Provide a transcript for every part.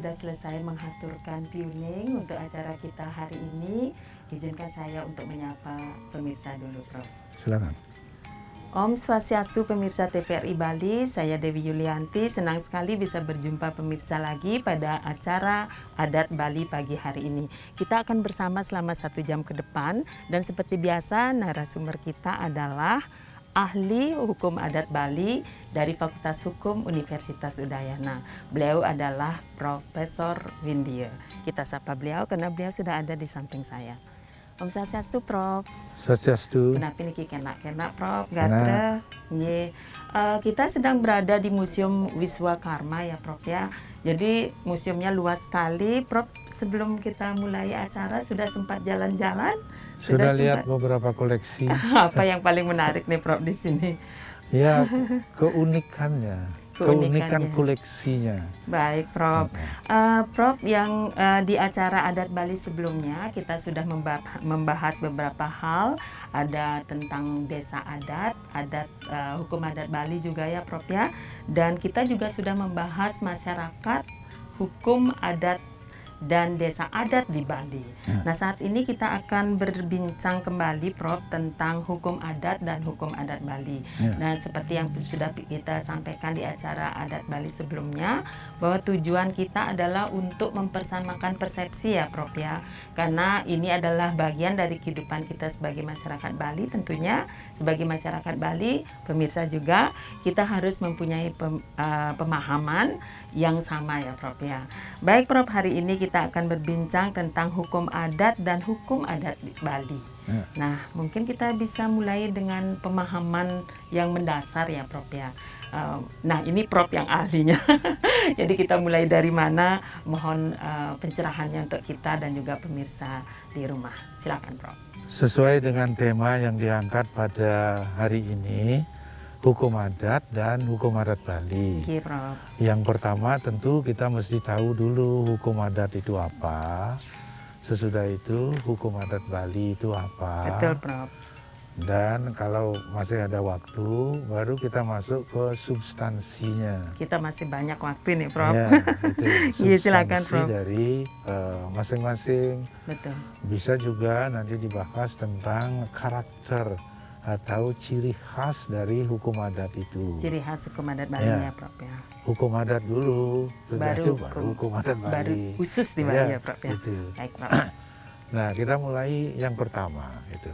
sudah selesai menghaturkan piuning untuk acara kita hari ini, izinkan saya untuk menyapa pemirsa dulu, Prof. Silakan. Om Swastiastu pemirsa TVRI Bali, saya Dewi Yulianti, senang sekali bisa berjumpa pemirsa lagi pada acara adat Bali pagi hari ini. Kita akan bersama selama 1 jam ke depan dan seperti biasa narasumber kita adalah ahli hukum adat Bali dari Fakultas Hukum Universitas Udayana. Beliau adalah Profesor Windia. Kita sapa beliau karena beliau sudah ada di samping saya. Om Swastiastu, Prof. Swastiastu. Kenapa ini kena Prof. Gatra. Kita sedang berada di Museum Wiswa Karma ya, Prof ya. Jadi museumnya luas sekali, Prof. Sebelum kita mulai acara sudah sempat jalan-jalan. Sudah lihat beberapa koleksi. Apa yang paling menarik nih, Prof, di sini? Ya, keunikan koleksinya. Baik, Prof. Prof, yang di acara adat Bali sebelumnya kita sudah membahas beberapa hal. Ada tentang desa adat, hukum adat Bali juga ya, Prof ya. Dan kita juga sudah membahas masyarakat, hukum adat dan desa adat di Bali. Nah, saat ini kita akan berbincang kembali, Prof, tentang hukum adat dan hukum adat Bali. Dan seperti yang sudah kita sampaikan di acara adat Bali sebelumnya, bahwa tujuan kita adalah untuk mempersamakan persepsi ya, Prof ya. Karena ini adalah bagian dari kehidupan kita sebagai masyarakat Bali. Tentunya sebagai masyarakat Bali, pemirsa juga kita harus mempunyai pemahaman yang sama ya, Prof ya. Baik, Prof, hari ini kita akan berbincang tentang hukum adat dan hukum adat di Bali. Nah, mungkin kita bisa mulai dengan pemahaman yang mendasar ya, Prof ya. Nah, ini Prof yang ahlinya. Jadi kita mulai dari mana? Mohon pencerahannya untuk kita dan juga pemirsa di rumah. Silakan, Prof. Sesuai dengan tema yang diangkat pada hari ini, hukum adat dan hukum adat Bali. Oke, Prof. Yang pertama tentu kita mesti tahu dulu hukum adat itu apa. Sesudah itu hukum adat Bali itu apa. Betul, Prof. Dan kalau masih ada waktu, baru kita masuk ke substansinya. Kita masih banyak waktu nih, Prof. Ya, itu Iya, silakan, substansi Prof. dari masing-masing. Betul. Bisa juga nanti dibahas tentang karakter atau ciri khas dari hukum adat itu. Ciri khas hukum adat Bali ya, Prof ya. Hukum adat dulu, Baru hukum adat Bali. Baru khusus di Bali ya, Prof ya. Gitu. Baik, Prof. Nah, kita mulai yang pertama itu.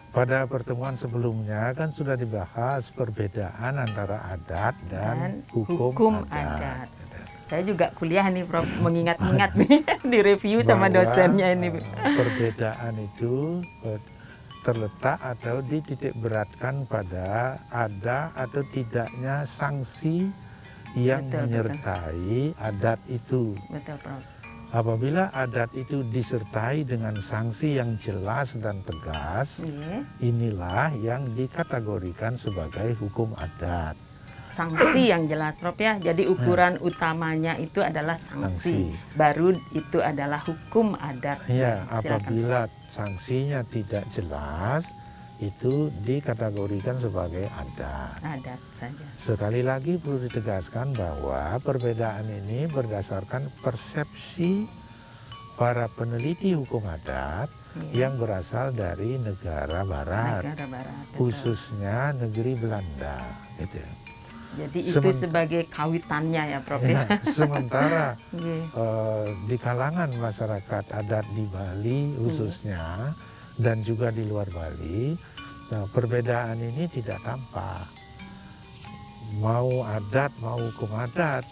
Pada pertemuan sebelumnya kan sudah dibahas perbedaan antara adat dan hukum adat. Saya juga kuliah nih, Prof, mengingat-ingat nih di review sama dosennya ini. Perbedaan itu terletak atau dititik beratkan pada ada atau tidaknya sanksi yang menyertai adat itu. Betul, Prof. Apabila adat itu disertai dengan sanksi yang jelas dan tegas, inilah yang dikategorikan sebagai hukum adat. Sanksi yang jelas, Prof ya. Jadi ukuran utamanya itu adalah sanksi. Baru itu adalah hukum adat. Ya, apabila sanksinya tidak jelas, itu dikategorikan sebagai adat. Adat saja. Sekali lagi perlu ditegaskan bahwa perbedaan ini berdasarkan persepsi para peneliti hukum adat yang berasal dari negara barat, khususnya negeri Belanda. Gitu. Jadi itu sebagai kawitannya ya, Prof ya. Sementara di kalangan masyarakat adat di Bali khususnya dan juga di luar Bali, perbedaan ini tidak tampak. Mau adat, mau hukum adat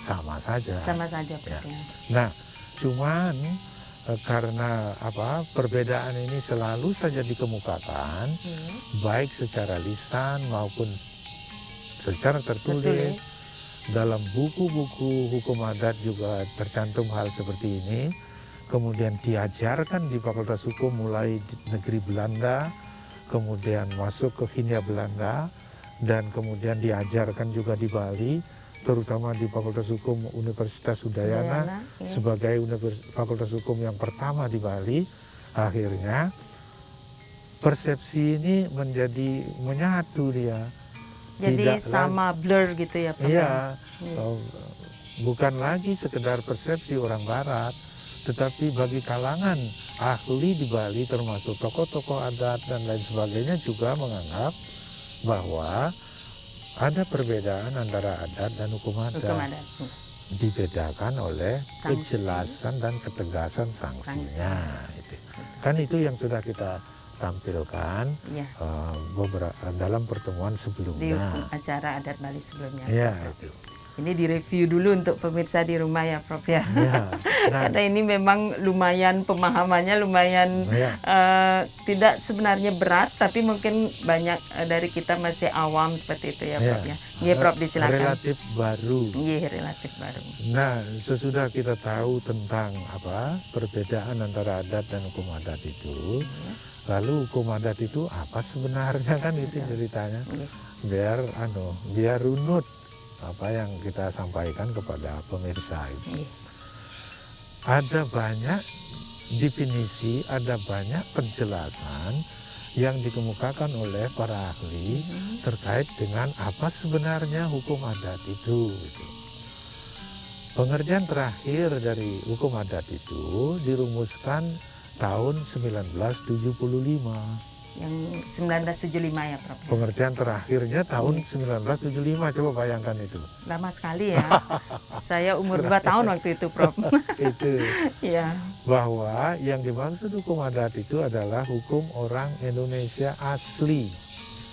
sama saja. Sama saja, Prof ya. Nah, cuman karena perbedaan ini selalu saja dikemukakan, baik secara lisan maupun secara tertulis. Dalam buku-buku hukum adat juga tercantum hal seperti ini. Kemudian diajarkan di Fakultas Hukum mulai di negeri Belanda, kemudian masuk ke Hindia Belanda, dan kemudian diajarkan juga di Bali, terutama di Fakultas Hukum Universitas Udayana sebagai Fakultas Hukum yang pertama di Bali. Akhirnya persepsi ini menjadi menyatu dia. Jadi sama blur gitu ya, Prof. Iya, bukan lagi sekedar persepsi orang Barat, tetapi bagi kalangan ahli di Bali termasuk tokoh-tokoh adat dan lain sebagainya juga menganggap bahwa ada perbedaan antara adat dan hukum Hukum adat. adat. Dibedakan oleh Sanksi. kejelasan dan ketegasan sanksinya. Kan itu yang sudah kita tampilkan Ya, dalam pertemuan di sebelumnya. hukum acara adat Bali sebelumnya. Ya, Prof. itu. Ini direview dulu untuk pemirsa di rumah ya, Prof ya. Ya, nah, Karena ini memang lumayan pemahamannya lumayan ya, tidak sebenarnya berat, tapi mungkin banyak dari kita masih awam seperti itu ya, Prof ya. Iya, Prof, disilakan. relatif baru. Iya, relatif baru. Nah, sesudah kita tahu tentang perbedaan antara adat dan hukum adat itu, lalu hukum adat itu apa sebenarnya, kan itu ceritanya. Iya. Biar runut apa yang kita sampaikan kepada pemirsa itu. Iya. Ada banyak definisi, ada banyak penjelasan yang dikemukakan oleh para ahli terkait dengan apa sebenarnya hukum adat itu. Gitu. Pengertian terakhir dari hukum adat itu dirumuskan tahun 1975. Yang 1975 ya, Prof. Pengertian terakhirnya tahun 1975, coba bayangkan itu. Lama sekali ya. Saya umur 2 tahun waktu itu, Prof. Itu Ya. bahwa yang dimaksud hukum adat itu adalah hukum orang Indonesia asli.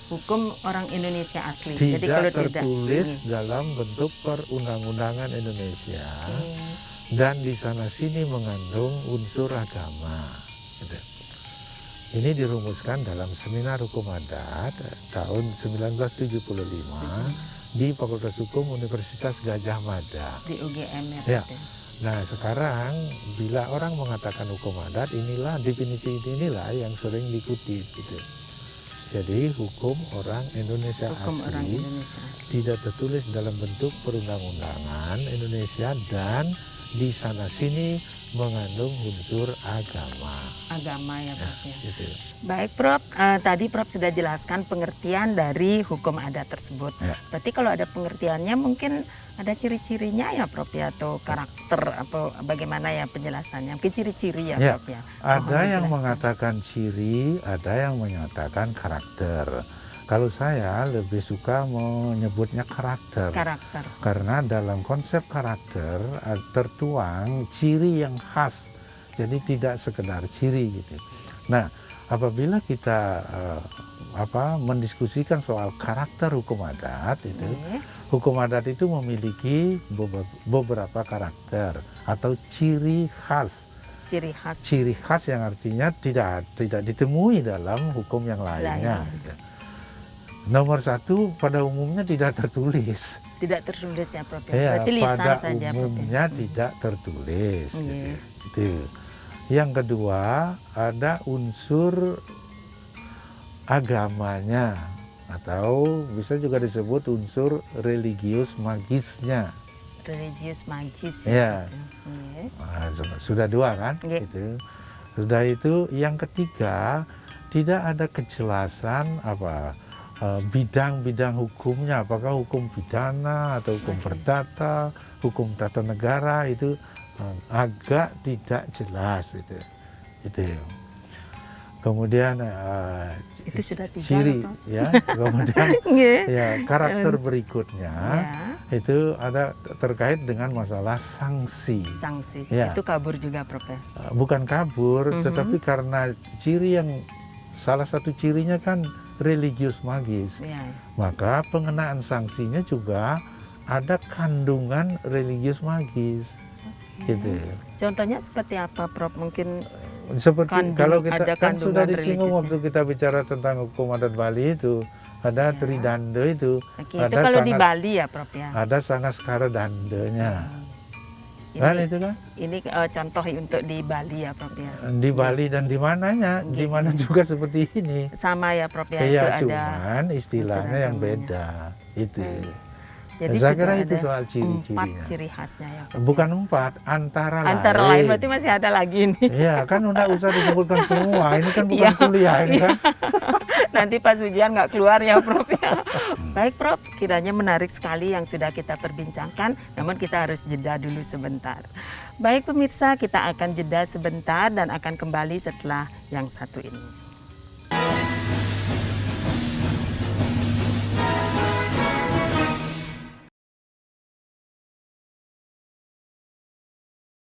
Hukum orang Indonesia asli. Tidak Jadi kalau tertulis tidak, dalam bentuk perundang-undangan Indonesia Iya. dan di sana sini mengandung unsur agama. Gitu. Ini dirumuskan dalam seminar hukum adat tahun 1975 di Fakultas Hukum Universitas Gadjah Mada. Di UGM ya. Ya. Nah, sekarang bila orang mengatakan hukum adat, inilah definisi inilah yang sering dikutip gitu. Jadi hukum orang Indonesia Hukum asli orang Indonesia asli. tidak tertulis dalam bentuk perundang-undangan Indonesia dan di sana sini mengandung unsur agama. Agama ya, Prof ya. Gitu. Baik, Prof. Tadi Prof sudah jelaskan pengertian dari hukum adat tersebut. Ya. Berarti kalau ada pengertiannya mungkin ada ciri-cirinya ya, Prof ya, atau karakter atau bagaimana ya penjelasannya? Mungkin ciri-ciri ya, Ya. Prof ya. Ada Mohon yang dijelaskan. mengatakan ciri, ada yang menyatakan karakter. Kalau saya lebih suka menyebutnya karakter. Karakter. Karena dalam konsep karakter tertuang ciri yang khas. Jadi tidak sekedar ciri gitu. Nah, apabila kita mendiskusikan soal karakter hukum adat itu, hukum adat itu memiliki beberapa karakter atau ciri khas. Ciri khas. Ciri khas yang artinya tidak ditemui dalam hukum yang lainnya. Gitu. Nomor satu, pada umumnya tidak tertulis. Tidak tertulis ya, Prof ya. Ya, Berarti lisan pada saja, Prof ya. umumnya tidak tertulis. Iya. Gitu. Yang kedua, ada unsur agamanya atau bisa juga disebut unsur religius magisnya. Religius magis Ya. Prof ya. Nah, sudah dua kan? Iya. Gitu. Sudah itu, yang ketiga, tidak ada kejelasan bidang-bidang hukumnya, apakah hukum pidana atau hukum perdata, hukum tata negara, itu agak tidak jelas itu. Kemudian Itu sudah 3 ciri Prof. ya, kemudian Iya. ya karakter berikutnya Ya. itu ada terkait dengan masalah sanksi. Sanksi. Ya. Itu kabur juga, Prof ya. Bukan kabur, tetapi karena ciri yang salah satu cirinya kan religius magis, Ya. maka pengenaan sanksinya juga ada kandungan religius magis, gitu. Contohnya seperti apa, Prof? Mungkin Seperti kalau kita ada kan sudah kandungan disinggung waktu kita bicara tentang hukum adat Bali itu, ada tridanda itu, Oke, itu ada kalau di sangat Bali ya, Prof ya. ada sangaskara dandanya, Ini, kan itu kan ini contoh untuk di Bali ya, Prof ya. di Bali dan di mananya, di mana juga seperti ini. Sama ya, Prof ya. Iya, Itu ada cuman istilahnya yang namanya. beda itu. Jadi Saya sudah kira itu ada soal 4 ciri-cirinya. ciri khasnya ya. Bukan 4, antara Lain berarti masih ada lagi nih. Iya, kan udah usah disebutkan semua. Ini kan bukan Iya. kuliah ini kan. Nanti pas ujian nggak keluar ya Prof ya. Baik Prof, kiranya menarik sekali yang sudah kita perbincangkan, namun kita harus jeda dulu sebentar. Baik pemirsa, kita akan jeda sebentar dan akan kembali setelah yang satu ini.